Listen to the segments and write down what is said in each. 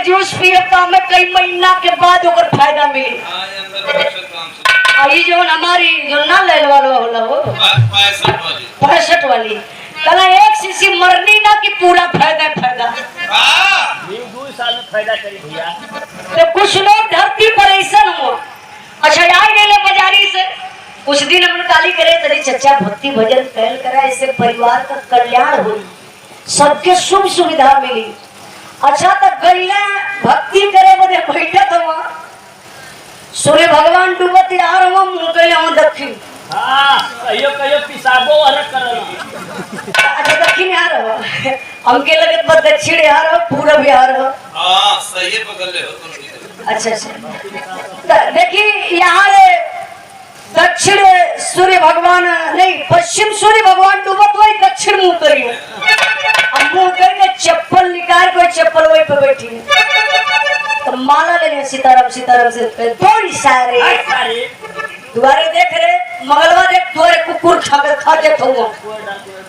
Juice पिए तो हमें कई महीना के बाद ओकर फायदा मिली। आई जो हमारी जो ना ले वाला होला वो 65 वाली कला एक शीशी मरनी ना कि पूरा फायदा फायदा 2 साल में फायदा करी भैया। तो कुछ लोग धरती पर ऐसा हो अच्छा आ गए बाजारी से कुछ दिन हम गाली करे तरी चचा भक्ति भजन कहल करा इससे परिवार का कल्याण हो सबके सुख सुविधा मिली। अच्छा तब गईला भक्ति करे बदे बैठत हुआ सूर्य भगवान डूबत यार हम मुकले हम दक्षिण हां कहियो पिसाबो अरे करल। अच्छा दक्षिण यार हमके लगत बस दक्षिण यार पूरब यार हां सही पकड़ ले हो तुम। अच्छा देखिए यहाँ दक्षिण सूर्य भगवान नहीं पश्चिम सूर्य भगवान डूबत वही दक्षिण मुंह करियो अब मुंह करके चप्पल निकाल कोई चप्पल वही पे बैठी तो माला लेने सीताराम सीताराम से थोड़ी सारे दुआरे देख रहे मंगलवा देख दुआरे कुकुर खा के थो।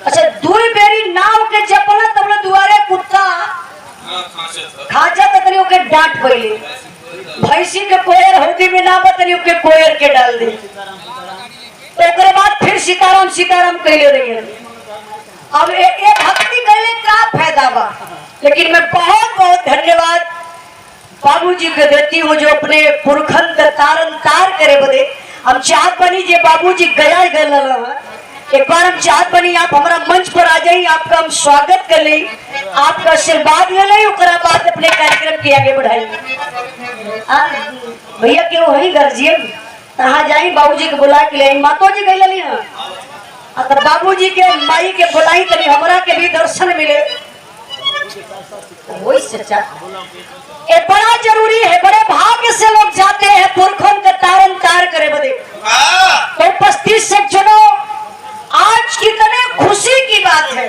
अच्छा दुई बेरी नाव के चप्पल तब दुआरे कुत्ता खाचा तकनी के डांट पहले भैंसी के कोयर हल्दी में ना बतली के कोयर के डाल दी तो एक बाद फिर सीताराम सीताराम कहले रही। अब ये भक्ति कहले का फायदा बा लेकिन मैं बहुत बहुत धन्यवाद बाबूजी को देती हूँ जो अपने पुरखन का तारन तार करे बदे हम चाहत बनी जे बाबूजी गया गल एक बार हम चाहत बनी आप हमारा मंच पर आ जाइए आपका हम स्वागत कर ले आपका आशीर्वाद ले ले बाद अपने कार्यक्रम के आगे बढ़ाइए। भैया के वही गर्जियन कहा जाई बाबूजी के बुला के ले मातो जी गई ली अगर बाबूजी के माई के बुलाई तनी हमरा के भी दर्शन मिले वही सच्चा ये बड़ा जरूरी है। बड़े भाग्य से लोग जाते हैं पुरखों का तारन तार करे बदे तो उपस्थित से चुनो आज कितने खुशी की बात है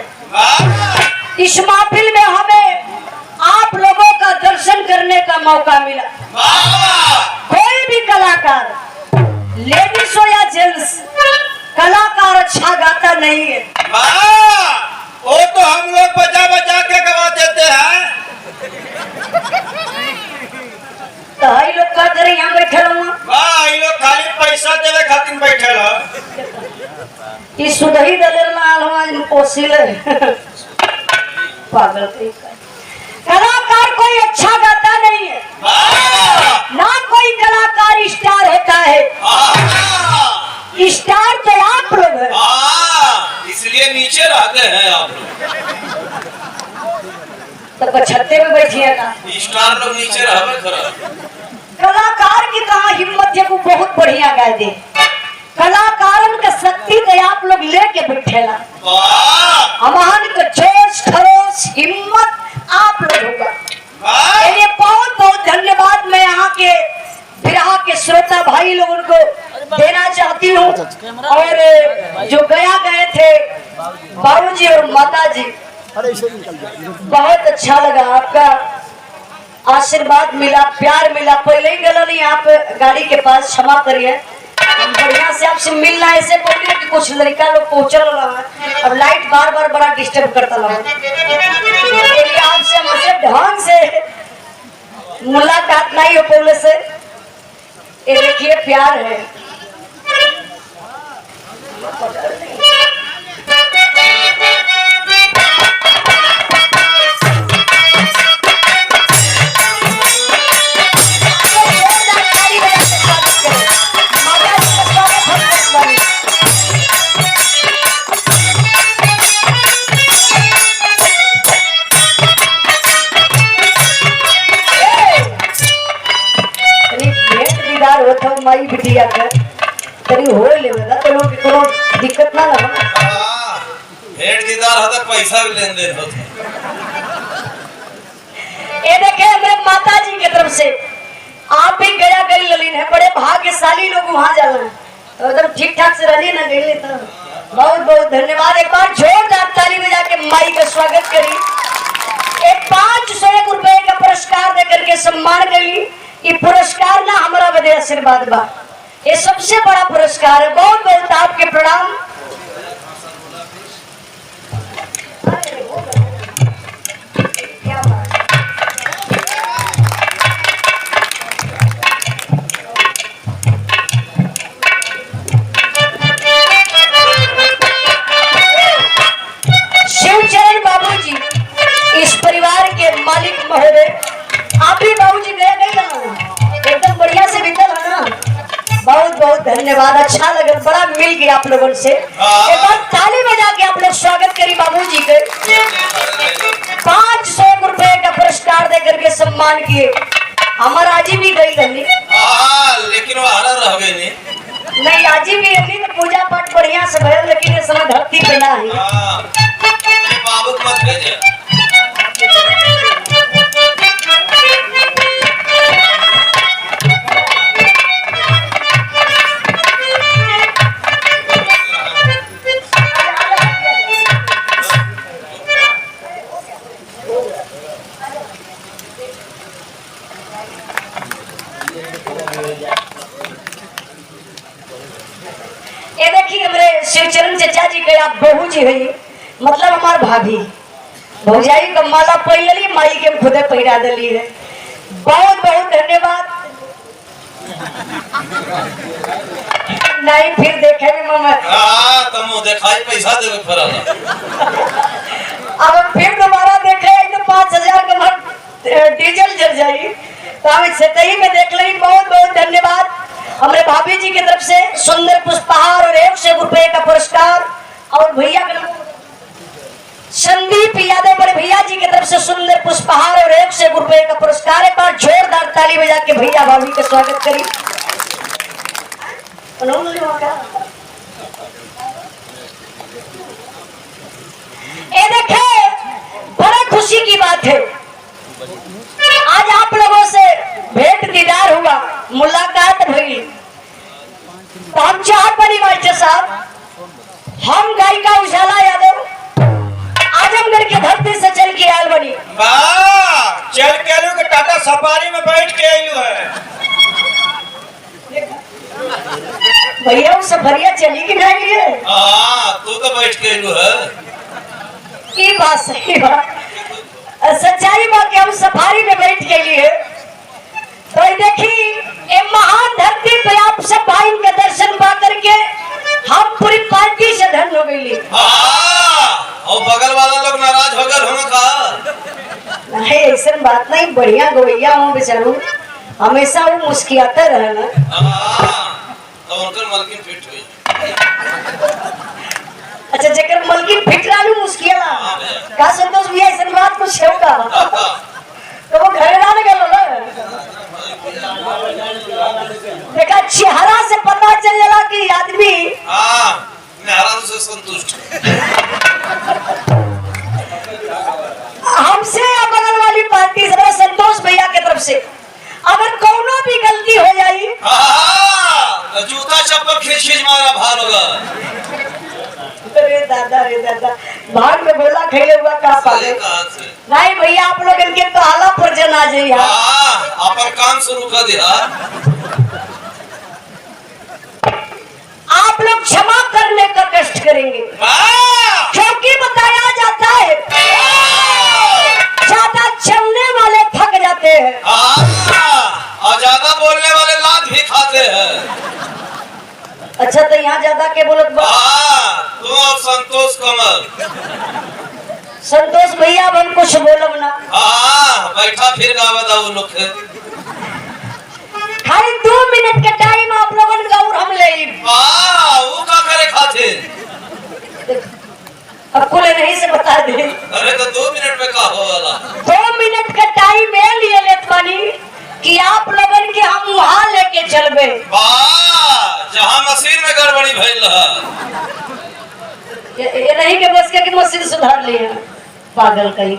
इस महफिल में हमें आप लोगों का दर्शन करने का मौका मिला। कोई भी कलाकार लेडीज हो या जेंट्स कलाकार अच्छा गाता नहीं है वो तो हम लोग बजा बजा के गवा देते हैं। तो हाई लोग का करे यहाँ बैठे लोग खाली पैसा देवे खातिर बैठे इस सुधही दलेर लाल हमारे पोसिल पागल कलाकार कोई अच्छा गाता नहीं है ना कोई कलाकार स्टार होता है स्टार तो आप लोग हैं इसलिए नीचे रहते हैं आप लोग तो छत्ते में बैठिएगा स्टार लोग नीचे रहे कलाकार की कहा हिम्मत है वो बहुत बढ़िया गाय दे कलाकारन का शक्ति तो आप लोग लेके बैठेला हमारे का जोश खरोश हिम्मत आप लोग होगा। ये बहुत बहुत धन्यवाद मैं यहाँ के विरहा के श्रोता भाई लोगों को देना चाहती हूँ और जो गया गए थे बाबूजी और माता जी बहुत अच्छा लगा आपका आशीर्वाद मिला प्यार मिला पहले ही गला नहीं आप गाड़ी के पास क्षमा करिए बढ़िया से आपसे मिलना ऐसे बोलिए कि कुछ लड़का लोग पहुंचल रहा है अब लाइट बार बार बड़ा डिस्टर्ब करता रहा आपसे हमसे ढंग से मुलाकात नहीं हो पहले से ये देखिए प्यार है। माई बिटिया के तरी हो लेवेला तो लोग कोनो दिक्कत ना लगा भेंट दीदार होता पैसा भी लेन देन होता। ये देखे मेरे माता जी की तरफ से आप भी गया गई ललीन है बड़े भाग्यशाली लोग वहां जाना तो एकदम ठीक ठाक से रही ना गई तो बहुत बहुत धन्यवाद। एक बार जोरदार ताली बजा के माई का स्वागत करी। एक 501 रुपए का पुरस्कार देकर के सम्मान करी। ये पुरस्कार ना हमारा बदे आशीर्वाद बा ये सबसे बड़ा पुरस्कार है। बहुत बहुत आपके प्रणाम। क्या बात रहे रे। आप भी बाबूजी गए नहीं ना, एकदम बढ़िया से बीतल है ना। बहुत बहुत धन्यवाद, अच्छा लगा, बड़ा मिल गया आप लोगों से। एक बार ताली बजा के आप लोग स्वागत करी बाबूजी के। 500 रुपए का पुरस्कार दे करके सम्मान किए। हमारा आजी भी गई रही, लेकिन वो हारा रह गई नहीं आजी भी रही तो पूजा पाठ बढ़िया से भयल, लेकिन ये समय धरती पे ना है। बाबू को मत भेजे। ये देखिए हमारे शिवचरण चचा जी के आप बहू जी है, मतलब हमार भाभी भौजाई का माला पहली माई के खुदे पहिरा दिली है। बहुत बहुत धन्यवाद। नहीं फिर देखे में मामा तुम दिखाई पैसा देवे फराला। अब हम फिर दोबारा देखे तो 5000 का भर डीजल जल जाई, तो हम इसे तही में देख ली। बहुत बहुत धन्यवाद। हमारे भाभी जी की तरफ से सुंदर पुष्पहार और 100 रुपए का पुरस्कार, और भैया संदीप यादव बड़े भैया जी की तरफ से सुंदर पुष्पहार और 100 रुपए का पुरस्कार। एक बार जोरदार ताली बजा के भैया भाभी का स्वागत करी। ये देखे बड़ा खुशी की बात है, आज आप लोगों से भेंट दीदार हुआ, मुलाकात हुई। तो हम चाहत बनी मास्टर साहब, हम गायिका उजाला यादव आजमगढ़ की धरती से चल के आयल बनी। चल के आलू के टाटा सफारी में बैठ के आयु है। भैया वो सफरिया चली कि नहीं है? तू तो बैठ के आयु है। की बात सही बात, सच्चाई बात कि हम सफारी में बैठ के लिए। तो देखी ये महान धरती पे आप सब भाई के दर्शन पा करके हम पूरी पार्टी से धन्य हो गई। और बगल वाला लोग नाराज हो गए होंगे का? नहीं ऐसा बात नहीं, बढ़िया गवैया हूँ बेचारू, हमेशा वो मुस्कियाता रहना। तो उनकर मलकिन फिट हुई। अच्छा जकर मलकिन फिट रहलू मुस्कियाला का संतोष भैया ऐसा बात कुछ है का? तो वो घर ना गलो ना, देखा चेहरा से पता चल जाला कि आदमी मेहरान से संतुष्ट। हमसे या बगल वाली पार्टी से संतोष भैया की तरफ से अगर कोनो भी गलती हो जाई तो जूता चप्पल खींच खींच मारा भार होगा। रे दादा भाग में गोला खेले हुआ का पाले। नहीं भैया आप लोग इनके तो आला पर जना जाइए। अपन काम शुरू कर दिया। आप लोग क्षमा करने का कष्ट करेंगे, क्योंकि बताया जाता है ज्यादा चलने वाले थक जाते हैं और ज्यादा बोलने वाले लात भी खाते हैं। अच्छा तो यहाँ ज्यादा के बोलत बा तुम और संतोष कमल। संतोष भैया अब हम कुछ बोलब ना। बैठा फिर गावा दा वो लोग खाली 2 मिनट का टाइम आप लोगों ने और हम ले वो का करे खाते। अब खुले नहीं से बता दे। अरे तो 2 मिनट में का हो वाला? 2 मिनट का टाइम में लिए लेत बानी कि आप लोगन के हम वहां लेके चलबे जहाँ मशीन में गड़बड़ी भइल रहा। ये नहीं के बस के मशीन सुधार लिए पागल कहीं।